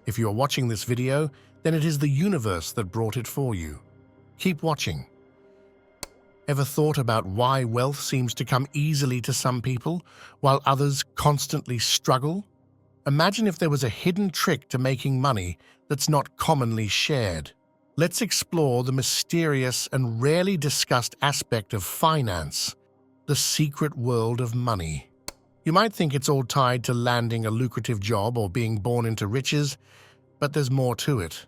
If you are watching this video, then it is the universe that brought it for you. Keep watching. Ever thought about why wealth seems to come easily to some people, while others constantly struggle? Imagine if there was a hidden trick to making money that's not commonly shared. Let's explore the mysterious and rarely discussed aspect of finance, the secret world of money. You might think it's all tied to landing a lucrative job or being born into riches, but there's more to it.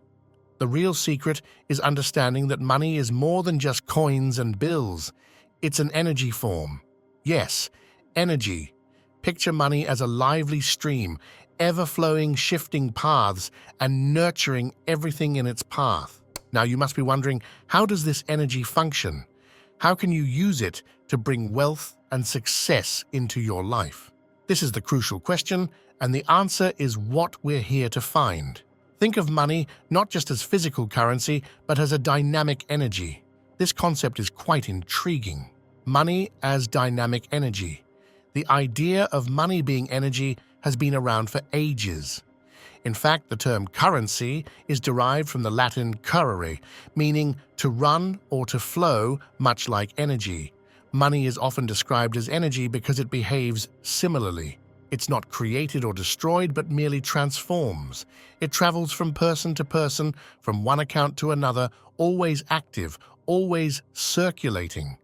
The real secret is understanding that money is more than just coins and bills. It's an energy form. Yes, energy. Picture money as a lively stream, ever-flowing, shifting paths, and nurturing everything in its path. Now you must be wondering, how does this energy function? How can you use it to bring wealth and success into your life? This is the crucial question, and the answer is what we're here to find. Think of money not just as physical currency, but as a dynamic energy. This concept is quite intriguing. Money as dynamic energy. The idea of money being energy has been around for ages. In fact, the term currency is derived from the Latin currere, meaning to run or to flow, much like energy. Money is often described as energy because it behaves similarly. It's not created or destroyed, but merely transforms. It travels from person to person, from one account to another, always active, always circulating.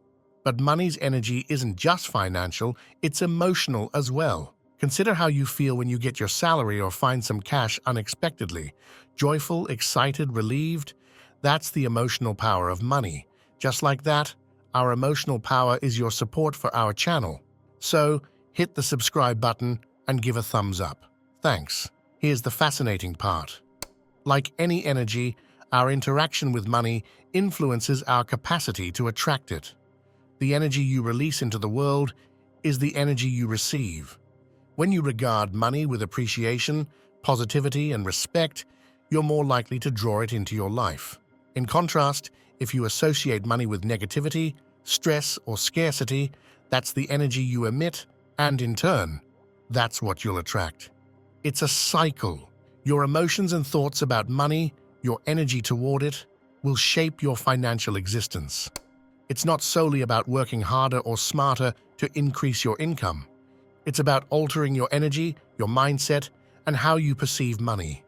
But money's energy isn't just financial, it's emotional as well. Consider how you feel when you get your salary or find some cash unexpectedly. Joyful, excited, relieved? That's the emotional power of money. Just like that, our emotional power is your support for our channel. So, hit the subscribe button and give a thumbs up. Thanks. Here's the fascinating part. Like any energy, our interaction with money influences our capacity to attract it. The energy you release into the world is the energy you receive. When you regard money with appreciation, positivity, and respect, you're more likely to draw it into your life. In contrast, if you associate money with negativity, stress, or scarcity, that's the energy you emit, and in turn, that's what you'll attract. It's a cycle. Your emotions and thoughts about money, your energy toward it, will shape your financial existence. It's not solely about working harder or smarter to increase your income. It's about altering your energy, your mindset, and how you perceive money.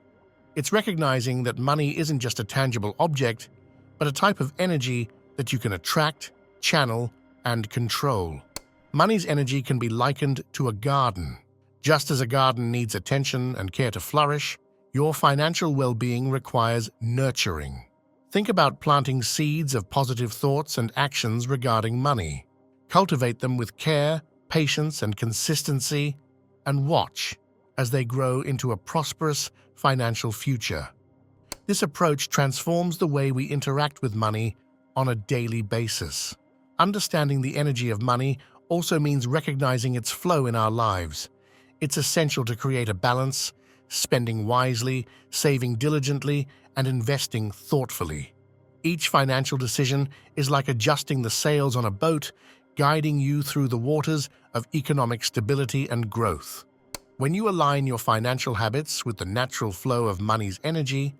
It's recognizing that money isn't just a tangible object, but a type of energy that you can attract, channel, and control. Money's energy can be likened to a garden. Just as a garden needs attention and care to flourish, your financial well-being requires nurturing. Think about planting seeds of positive thoughts and actions regarding money. Cultivate them with care, patience, and consistency, and watch as they grow into a prosperous financial future. This approach transforms the way we interact with money on a daily basis. Understanding the energy of money also means recognizing its flow in our lives. It's essential to create a balance, spending wisely, saving diligently, and investing thoughtfully. Each financial decision is like adjusting the sails on a boat, guiding you through the waters of economic stability and growth. When you align your financial habits with the natural flow of money's energy,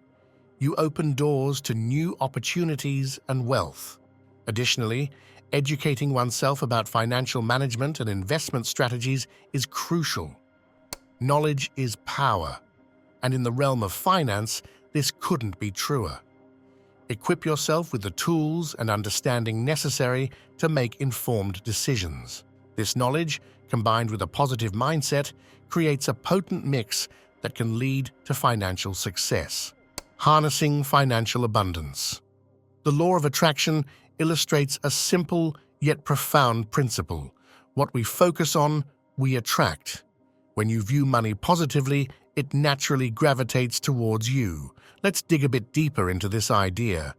you open doors to new opportunities and wealth. Additionally, educating oneself about financial management and investment strategies is crucial. Knowledge is power, and in the realm of finance, this couldn't be truer. Equip yourself with the tools and understanding necessary to make informed decisions. This knowledge, combined with a positive mindset, creates a potent mix that can lead to financial success. Harnessing financial abundance. The law of attraction illustrates a simple yet profound principle. What we focus on, we attract. When you view money positively, it naturally gravitates towards you. Let's dig a bit deeper into this idea.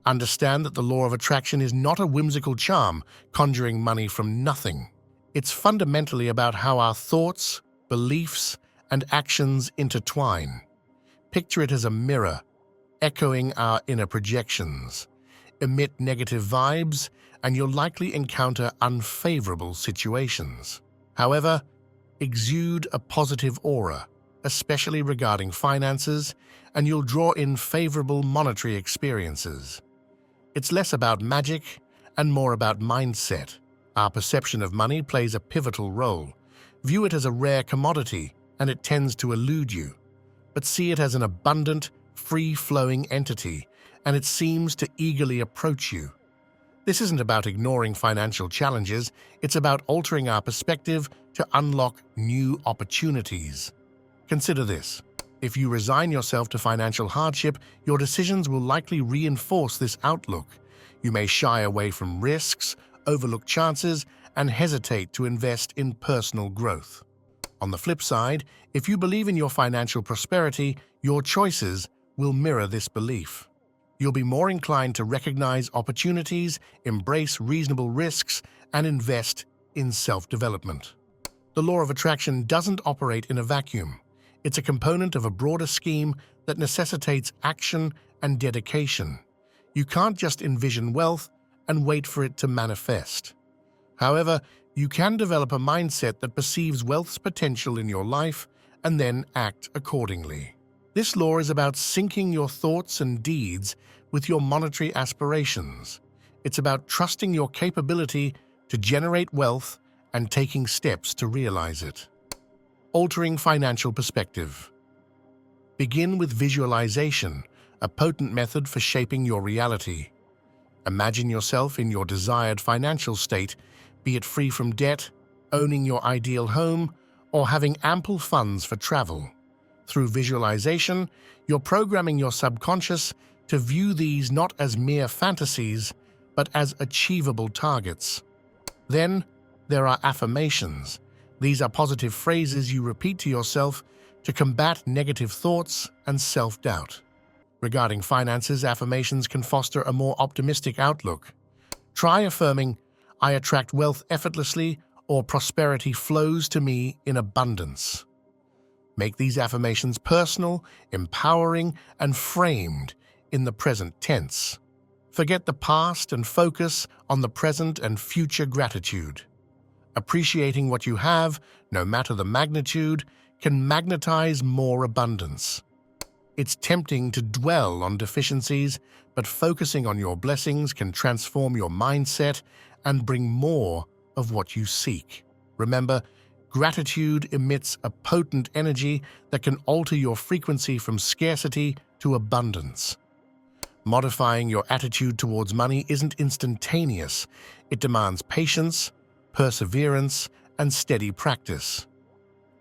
Understand that the law of attraction is not a whimsical charm conjuring money from nothing. It's fundamentally about how our thoughts, beliefs, and actions intertwine. Picture it as a mirror, echoing our inner projections. Emit negative vibes, and you'll likely encounter unfavorable situations. However, exude a positive aura, especially regarding finances, and you'll draw in favorable monetary experiences. It's less about magic and more about mindset. Our perception of money plays a pivotal role. View it as a rare commodity, and it tends to elude you. But see it as an abundant, free-flowing entity, and it seems to eagerly approach you. This isn't about ignoring financial challenges, it's about altering our perspective to unlock new opportunities. Consider this. If you resign yourself to financial hardship, your decisions will likely reinforce this outlook. You may shy away from risks, overlook chances, and hesitate to invest in personal growth. On the flip side, if you believe in your financial prosperity, your choices will mirror this belief. You'll be more inclined to recognize opportunities, embrace reasonable risks, and invest in self-development. The law of attraction doesn't operate in a vacuum. It's a component of a broader scheme that necessitates action and dedication. You can't just envision wealth and wait for it to manifest. However, you can develop a mindset that perceives wealth's potential in your life and then act accordingly. This law is about syncing your thoughts and deeds with your monetary aspirations. It's about trusting your capability to generate wealth and taking steps to realize it. Altering financial perspective. Begin with visualization, a potent method for shaping your reality. Imagine yourself in your desired financial state, be it free from debt, owning your ideal home, or having ample funds for travel. Through visualization, you're programming your subconscious to view these not as mere fantasies, but as achievable targets. Then, there are affirmations. These are positive phrases you repeat to yourself to combat negative thoughts and self-doubt. Regarding finances, affirmations can foster a more optimistic outlook. Try affirming, "I attract wealth effortlessly," or "prosperity flows to me in abundance." Make these affirmations personal, empowering, and framed in the present tense. Forget the past and focus on the present and future gratitude. Appreciating what you have, no matter the magnitude, can magnetize more abundance. It's tempting to dwell on deficiencies, but focusing on your blessings can transform your mindset and bring more of what you seek. Remember, gratitude emits a potent energy that can alter your frequency from scarcity to abundance. Modifying your attitude towards money isn't instantaneous. It demands patience, perseverance, and steady practice.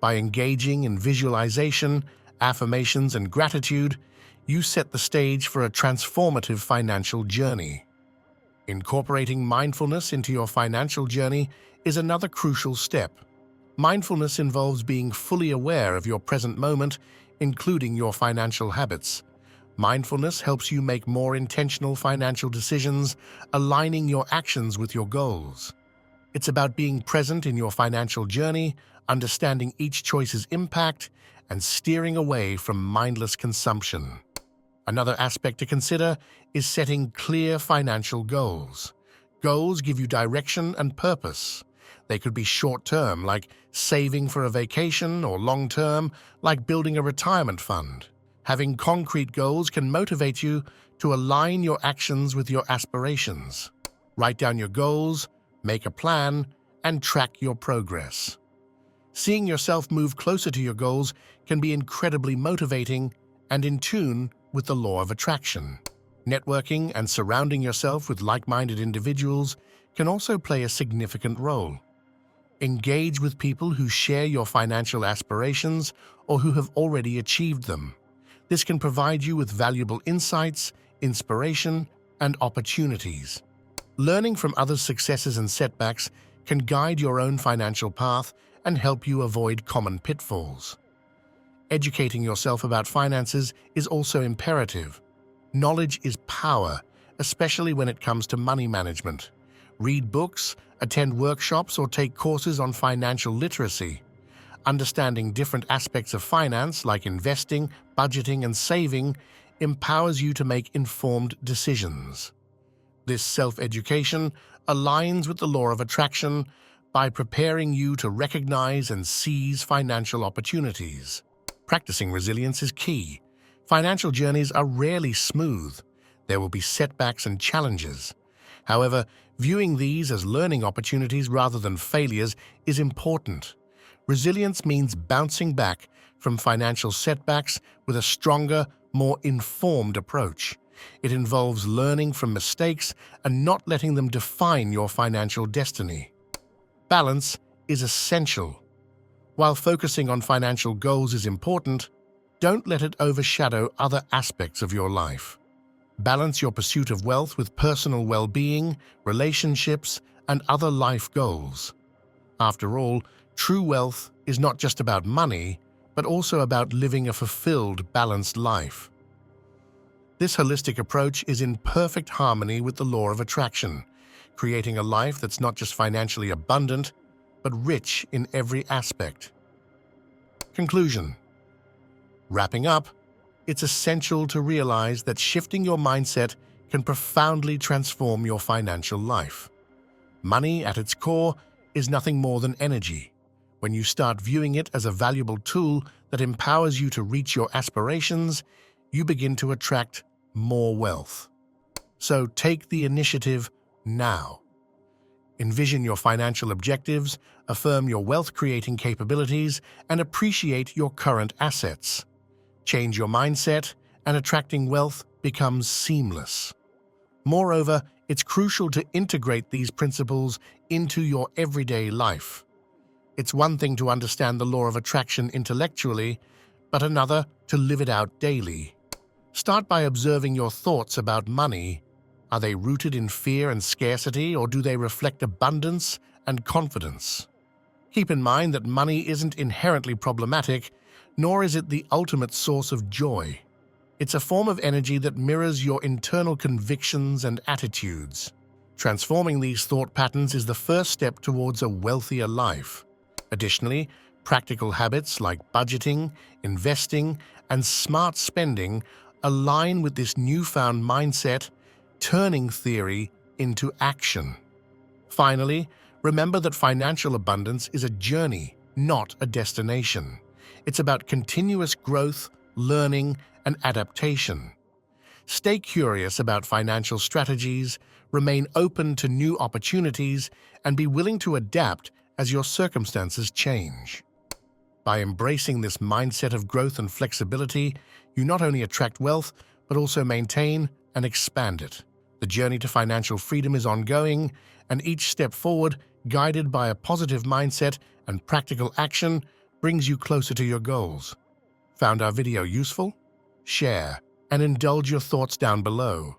By engaging in visualization, affirmations, and gratitude, you set the stage for a transformative financial journey. Incorporating mindfulness into your financial journey is another crucial step. Mindfulness involves being fully aware of your present moment, including your financial habits. Mindfulness helps you make more intentional financial decisions, aligning your actions with your goals. It's about being present in your financial journey, understanding each choice's impact, and steering away from mindless consumption. Another aspect to consider is setting clear financial goals. Goals give you direction and purpose. They could be short-term, like saving for a vacation, or long-term, like building a retirement fund. Having concrete goals can motivate you to align your actions with your aspirations. Write down your goals, make a plan, and track your progress. Seeing yourself move closer to your goals can be incredibly motivating and in tune with the law of attraction. Networking and surrounding yourself with like-minded individuals can also play a significant role. Engage with people who share your financial aspirations or who have already achieved them. This can provide you with valuable insights, inspiration, and opportunities. Learning from others' successes and setbacks can guide your own financial path and help you avoid common pitfalls. Educating yourself about finances is also imperative. Knowledge is power, especially when it comes to money management. Read books, attend workshops, or take courses on financial literacy. Understanding different aspects of finance, like investing, budgeting, and saving, empowers you to make informed decisions. This self-education aligns with the law of attraction by preparing you to recognize and seize financial opportunities. Practicing resilience is key. Financial journeys are rarely smooth. There will be setbacks and challenges. However, viewing these as learning opportunities rather than failures is important. Resilience means bouncing back from financial setbacks with a stronger, more informed approach. It involves learning from mistakes and not letting them define your financial destiny. Balance is essential. While focusing on financial goals is important, don't let it overshadow other aspects of your life. Balance your pursuit of wealth with personal well-being, relationships, and other life goals. After all, true wealth is not just about money, but also about living a fulfilled, balanced life. This holistic approach is in perfect harmony with the law of attraction, creating a life that's not just financially abundant, but rich in every aspect. Conclusion. Wrapping up, it's essential to realize that shifting your mindset can profoundly transform your financial life. Money, at its core, is nothing more than energy. When you start viewing it as a valuable tool that empowers you to reach your aspirations, you begin to attract more wealth. So take the initiative now. Envision your financial objectives, affirm your wealth-creating capabilities, and appreciate your current assets. Change your mindset, and attracting wealth becomes seamless. Moreover, it's crucial to integrate these principles into your everyday life. It's one thing to understand the law of attraction intellectually, but another to live it out daily. Start by observing your thoughts about money. Are they rooted in fear and scarcity, or do they reflect abundance and confidence? Keep in mind that money isn't inherently problematic, nor is it the ultimate source of joy. It's a form of energy that mirrors your internal convictions and attitudes. Transforming these thought patterns is the first step towards a wealthier life. Additionally, practical habits like budgeting, investing, and smart spending align with this newfound mindset, turning theory into action. Finally, remember that financial abundance is a journey, not a destination. It's about continuous growth, learning, and adaptation. Stay curious about financial strategies, remain open to new opportunities, and be willing to adapt as your circumstances change. By embracing this mindset of growth and flexibility, you not only attract wealth, but also maintain and expand it. The journey to financial freedom is ongoing, and each step forward, guided by a positive mindset and practical action, brings you closer to your goals. Found our video useful? Share and indulge your thoughts down below.